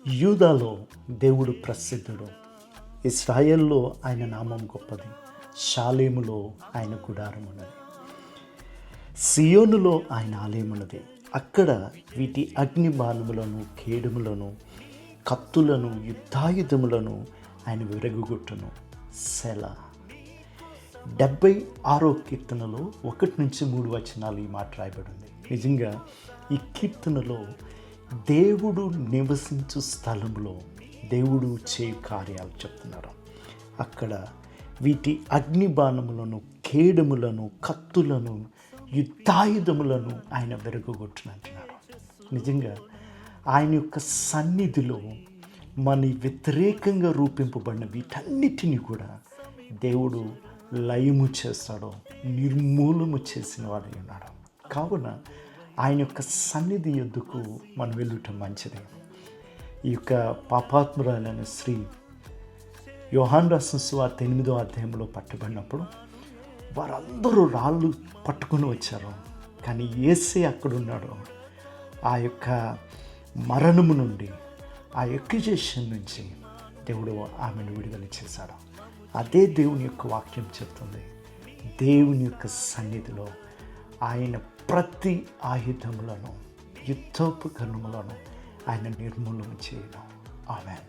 యూదాలో దేవుడు ప్రసిద్ధుడు, ఇశ్రాయేల్లో ఆయన నామం గొప్పది, షాలేములో ఆయన గుడారం ఉన్నది, సియోనులో ఆయన ఆలయం ఉన్నది. అక్కడ వీటి అగ్ని బాణములను, కేడుములను, కత్తులను, యుద్ధాయుధములను ఆయన విరగొట్టును. సెలా. 76వ కీర్తనలో 1-3 వచనాలు ఈ మాట రాయబడింది. నిజంగా ఈ కీర్తనలో దేవుడు నివసించు స్థలంలో దేవుడు చేయు కార్యాలు చెప్తున్నారు. అక్కడ వీటి అగ్ని బాణములను, కేడములను, కత్తులను, యుద్ధాయుధములను ఆయన విరగొట్టునంటున్నాడు. నిజంగా ఆయన యొక్క సన్నిధిలో మన వ్యతిరేకంగా రూపింపబడిన వీటన్నిటినీ కూడా దేవుడు లయము చేస్తాడో, నిర్మూలము చేసిన వాడై ఉన్నాడు. కావున ఆయన యొక్క సన్నిధి యొద్దకు మనం వెళ్ళటం మంచిది. ఈ యొక్క పాపాత్మురాలైన స్త్రీ యోహాను రాసిన సువార్త 8వ అధ్యాయంలో పట్టబడినప్పుడు వారందరూ రాళ్ళు పట్టుకుని వచ్చారు. కానీ యేసే అక్కడున్నాడు. ఆ యొక్క మరణము నుండి, ఆ ఎక్యుజేషన్ నుంచి దేవుడు ఆమెను విడుదల చేశాడు. అదే దేవుని యొక్క వాక్యం చెప్తుంది. దేవుని యొక్క సన్నిధిలో ఆయన ప్రతి ఆయుధములను, యుద్ధోపకరణములను ఆయన నిర్మూలన చేయడం. ఆమేన్.